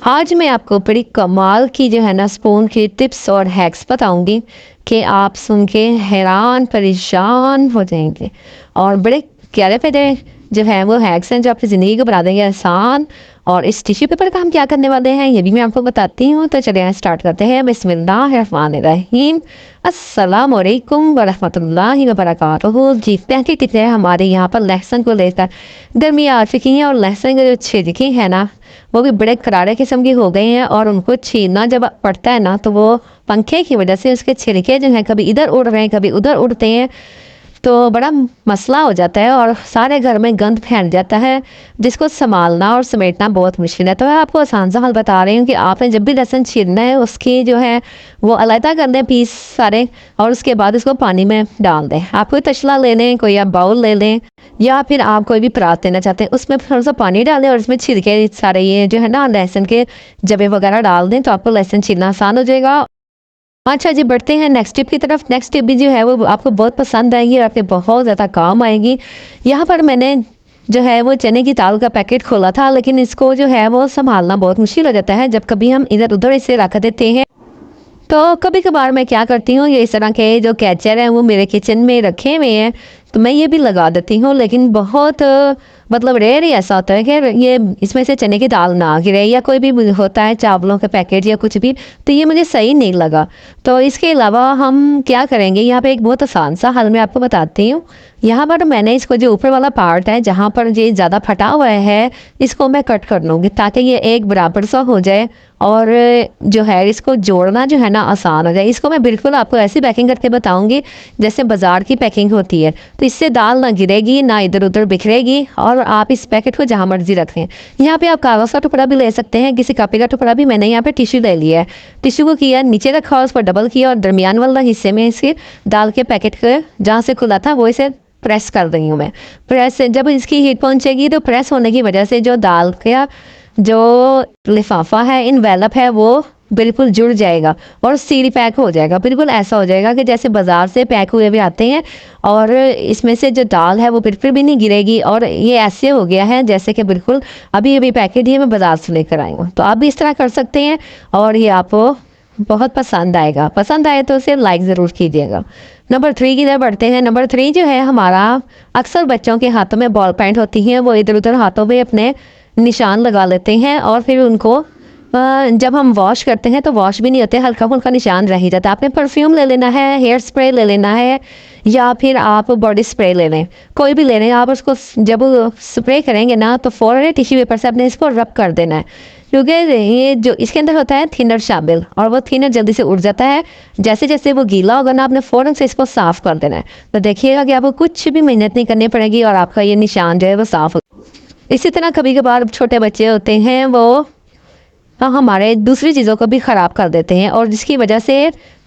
आज मैं आपको बड़ी कमाल की जो है ना स्पून की टिप्स और हैक्स बताऊंगी कि आप सुन के हैरान परेशान हो जाएंगे। और बड़े प्यारे प्यारे जो है वो हैक्स हैं जो आपकी ज़िंदगी को बना देंगे आसान। और इस टिश्यू पेपर का हम क्या करने वाले हैं ये भी मैं आपको बताती हूँ। तो चलिए स्टार्ट करते हैं। बिस्मिल्लाहिर्रहमानिर्रहीम। अस्सलाम वालेकुम वरहमतुल्लाहि वबरकातुहू। जी पहले टिप्स है हमारे यहाँ पर लहसुन को लेकर दरमियान फिकी हैं और लहसुन के जो छिलके हैं ना वो भी बड़े करारे किस्म के हो गए हैं और उनको छीलना जब पड़ता है ना तो वो पंखे की वजह से उसके छिलके जो हैं कभी इधर उड़ रहे हैं कभी उधर उड़ते हैं तो बड़ा मसला हो जाता है और सारे घर में गंद फैल जाता है जिसको संभालना और समेटना बहुत मुश्किल है। तो मैं आपको आसान सा हल बता रही हूँ कि आपने जब भी लहसुन छीलना है उसकी जो है वो अलहदा कर दें पीस सारे और उसके बाद उसको पानी में डाल दें। आप कोई तशला ले लें, कोई आप बाउल ले लें या फिर आप कोई भी परात देना चाहते हैं उसमें थोड़ा सा पानी डालें और इसमें छिलके सारे ये जो है ना लहसुन के जबे वगैरह डाल दें तो आपको लहसुन छीलना आसान हो जाएगा। अच्छा जी, बढ़ते हैं नेक्स्ट टिप की तरफ। नेक्स्ट टिप भी जो है वो आपको बहुत पसंद आएगी और आपके बहुत ज़्यादा काम आएगी। यहाँ पर मैंने जो है वो चने की दाल का पैकेट खोला था, लेकिन इसको जो है वो संभालना बहुत मुश्किल हो जाता है जब कभी हम इधर उधर इसे रख देते हैं। तो कभी कभार मैं क्या करती हूँ, ये इस तरह के जो कैचर हैं वो मेरे किचन में रखे हुए हैं तो मैं ये भी लगा देती हूँ। लेकिन बहुत मतलब रेयर ही ऐसा होता है कि ये इसमें से चने की दाल ना गिरे या कोई भी होता है चावलों के पैकेट या कुछ भी, तो ये मुझे सही नहीं लगा। तो इसके अलावा हम क्या करेंगे, यहाँ पे एक बहुत आसान सा हल मैं आपको बताती हूँ। यहाँ पर मैंने इसको जो ऊपर वाला पार्ट है जहाँ पर ये ज़्यादा फटा हुआ है इसको मैं कट कर लूँगी ताकि ये एक बराबर सा हो जाए और जो है इसको जोड़ना जो है ना आसान हो जाए। इसको मैं बिल्कुल आपको ऐसी पैकिंग करके बताऊंगी जैसे बाजार की पैकिंग होती है, तो इससे दाल ना गिरेगी ना इधर उधर बिखरेगी और आप इस पैकेट को जहाँ मर्जी रखें। यहाँ पे आप कागज़ का टुकड़ा भी ले सकते हैं, किसी कपड़े का टुकड़ा भी। मैंने यहाँ पे टिश्यू ले लिया है, टिश्यू को किया नीचे रखा और उस पर डबल किया और दरमियान वाला हिस्से में इसे दाल के पैकेट के जहाँ से खुला था वो इसे प्रेस कर रही हूँ मैं। प्रेस जब इसकी हीट पहुँचेगी तो प्रेस होने की वजह से जो दाल का जो लिफाफा है इनवेलप है वो बिल्कुल जुड़ जाएगा और सील पैक हो जाएगा। बिल्कुल ऐसा हो जाएगा कि जैसे बाज़ार से पैक हुए हुए आते हैं और इसमें से जो दाल है वो बिल्कुल भी नहीं गिरेगी। और ये ऐसे हो गया है जैसे कि बिल्कुल अभी अभी पैकेट ही मैं बाज़ार से लेकर आई हूँ। तो आप भी इस तरह कर सकते हैं और ये आपको बहुत पसंद आएगा। पसंद आए तो उसे लाइक ज़रूर कीजिएगा। नंबर 3 की तरफ बढ़ते हैं। नंबर 3 जो है हमारा, अक्सर बच्चों के हाथों में बॉल पेंट होती हैं, वो इधर उधर हाथों में अपने निशान लगा लेते हैं और फिर उनको जब हम वॉश करते हैं तो वॉश भी नहीं होते, हल्का फुल्का निशान रह ही जाता है। आपने परफ्यूम ले लेना है, हेयर स्प्रे ले लेना है या फिर आप बॉडी स्प्रे ले लें, कोई भी ले लें। आप उसको जब स्प्रे करेंगे ना तो फ़ौरन टिश्यू पेपर से अपने इसको रब कर देना है, क्योंकि ये जो इसके अंदर होता है थिनर शामिल और वो थिनर जल्दी से उड़ जाता है। जैसे जैसे वो गीला होगा ना आपने फ़ौरन से इसको साफ़ कर देना है। तो देखिएगा कि आपको कुछ भी मेहनत नहीं करनी पड़ेगी और आपका ये निशान जो है वो साफ़ हो। इसी तरह कभी कभार छोटे बच्चे होते हैं वो हमारे दूसरी चीज़ों को भी ख़राब कर देते हैं और जिसकी वजह से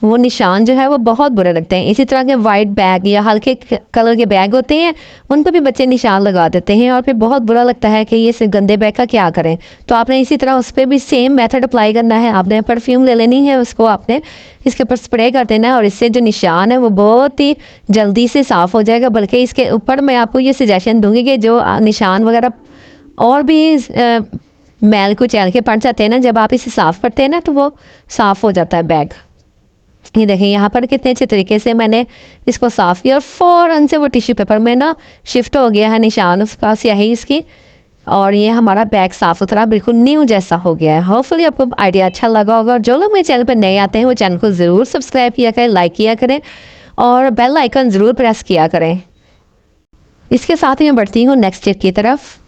वो निशान जो है वो बहुत बुरे लगते हैं। इसी तरह के वाइट बैग या हल्के कलर के बैग होते हैं उन पर भी बच्चे निशान लगा देते हैं और फिर बहुत बुरा लगता है कि ये गंदे बैग का क्या करें। तो आपने इसी तरह उस पर भी सेम मेथड अप्लाई करना है। आपने परफ्यूम ले लेनी है, उसको आपने इसके ऊपर स्प्रे कर देना है और इससे जो निशान है वो बहुत ही जल्दी से साफ़ हो जाएगा। बल्कि इसके ऊपर मैं आपको ये सजेशन दूंगी कि जो निशान वगैरह और भी मैल को चैल के पड़ जाते हैं ना, जब आप इसे साफ़ करते हैं ना तो वो साफ़ हो जाता है बैग। ये देखें यहाँ पर कितने अच्छे तरीके से मैंने इसको साफ़ किया और फ़ौरन से वो टिश्यू पेपर में ना शिफ्ट हो गया है निशान उसका, स्याही इसकी, और ये हमारा बैग साफ़ सुथरा बिल्कुल न्यू जैसा हो गया है। होपफुली आपको आइडिया अच्छा लगा होगा। और जो लोग मेरे चैनल पर नए आते हैं वो चैनल को ज़रूर सब्सक्राइब किया करें, लाइक किया करें और बेल आइकन ज़रूर प्रेस किया करें। इसके साथ ही मैं बढ़ती हूँ नेक्स्ट टिप की तरफ।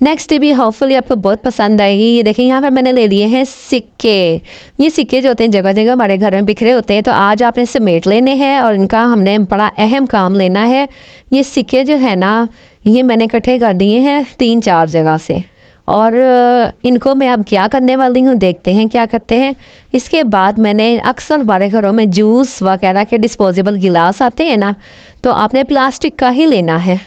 नेक्स्ट भी होपफुली आपको बहुत पसंद आएगी। ये देखिए यहाँ पर मैंने ले लिए हैं सिक्के। ये सिक्के जो होते हैं जगह जगह हमारे घर में बिखरे होते हैं, तो आज आपने समेट लेने हैं और इनका हमने बड़ा अहम काम लेना है। ये सिक्के जो है ना ये मैंने इकट्ठे कर दिए हैं 3-4 जगह से और इनको मैं अब क्या करने वाली हूँ, देखते हैं क्या करते हैं। इसके बाद मैंने अक्सर हमारे घरों में जूस वगैरह के डिस्पोजेबल गिलास आते हैं ना, तो आपने प्लास्टिक का ही लेना है।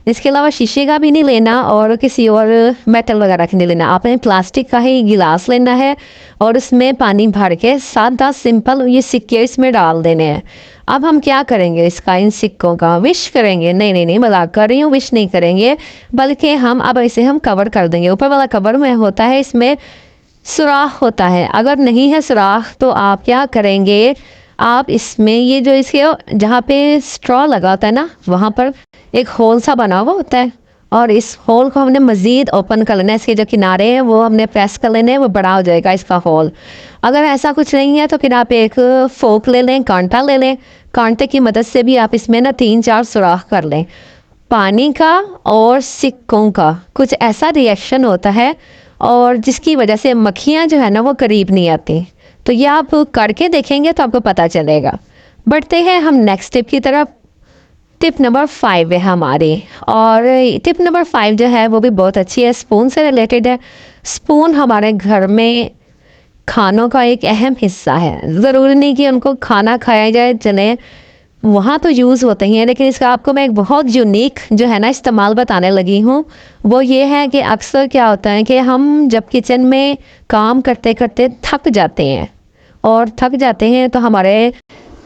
इसके अलावा शीशे का भी नहीं लेना और किसी और मेटल वगैरह का नहीं लेना। आपने प्लास्टिक का ही गिलास लेना है और उसमें पानी भर के 7-10 सिंपल ये सिक्के इसमें डाल देने हैं। अब हम क्या करेंगे, इसका इन सिक्कों का विश करेंगे। नहीं नहीं नहीं, मजाक कर रही हूँ, विश नहीं करेंगे, बल्कि हम अब इसे हम कवर कर देंगे। ऊपर वाला कवर में होता है इसमें सुराख होता है। अगर नहीं है सुराख तो आप क्या करेंगे, आप इसमें ये जो इसके जहाँ पे स्ट्रॉ लगा होता है ना, वहाँ पर एक होल सा बना हुआ होता है, और इस होल को हमने मज़ीद ओपन कर लेना है। इसके जो किनारे हैं वो हमने प्रेस कर लेने हैं, वो बड़ा हो जाएगा इसका होल। अगर ऐसा कुछ नहीं है तो फिर आप एक फोक ले लें, कांटा ले लें। कांटे की मदद से भी आप इसमें ना 3-4 सुराख कर लें। पानी का और सिक्कों का कुछ ऐसा रिएक्शन होता है, और जिसकी वजह से मक्खियाँ जो है ना वो करीब नहीं आती। तो ये आप करके देखेंगे तो आपको पता चलेगा। बढ़ते हैं हम नेक्स्ट टिप की तरफ। टिप नंबर 5 है हमारी, और टिप नंबर 5 जो है वो भी बहुत अच्छी है, स्पून से रिलेटेड है। स्पून हमारे घर में खानों का एक अहम हिस्सा है। ज़रूरी नहीं कि उनको खाना खाया जाए चले, वहाँ तो यूज़ होते ही हैं, लेकिन इसका आपको मैं एक बहुत यूनिक जो है ना इस्तेमाल बताने लगी हूँ। वो ये है कि अक्सर क्या होता है कि हम जब किचन में काम करते करते थक जाते हैं, और थक जाते हैं तो हमारे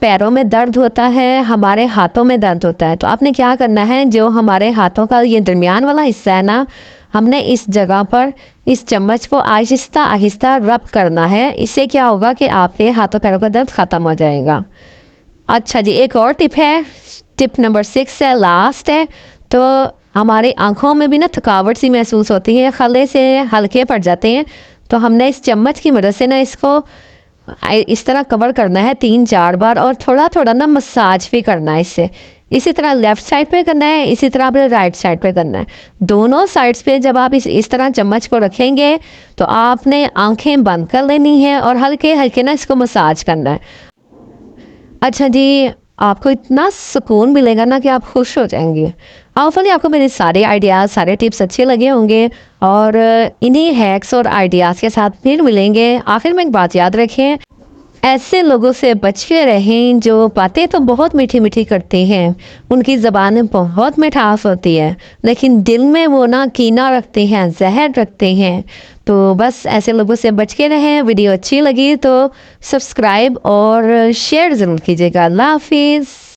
पैरों में दर्द होता है, हमारे हाथों में दर्द होता है। तो आपने क्या करना है, जो हमारे हाथों का ये दरमियान वाला हिस्सा है ना, हमने इस जगह पर इस चम्मच को आहिस्ता आहिस्ता रब करना है। इससे क्या होगा कि आपके हाथों पैरों का दर्द ख़त्म हो जाएगा। अच्छा जी, एक और टिप है, टिप नंबर 6 है, लास्ट है। तो हमारी आँखों में भी ना थकावट सी महसूस होती है, खले से हल्के पड़ जाते हैं। तो हमने इस चम्मच की मदद से ना इसको इस तरह कवर करना है 3-4 बार, और थोड़ा थोड़ा ना मसाज भी करना है इससे। इसी तरह लेफ़्ट साइड पे करना है, इसी तरह आपने राइट साइड पे करना है। दोनों साइड्स पे जब आप इस तरह चम्मच को रखेंगे तो आपने आंखें बंद कर लेनी है और हल्के हल्के ना इसको मसाज करना है। अच्छा जी, आपको इतना सुकून मिलेगा ना कि आप खुश हो जाएंगे। होपफुली आपको मेरे सारे आइडियाज़, सारे टिप्स अच्छे लगे होंगे, और इन्हीं हैक्स और आइडियाज़ के साथ फिर मिलेंगे। आखिर में एक बात याद रखें, ऐसे लोगों से बच के रहें जो बातें तो बहुत मीठी मीठी करते हैं, उनकी ज़बान में बहुत मिठास होती है, लेकिन दिल में वो ना कीना रखते हैं, जहर रखते हैं। तो बस ऐसे लोगों से बच के रहें। वीडियो अच्छी लगी तो सब्सक्राइब और शेयर ज़रूर कीजिएगा। अल्लाह हाफिज़।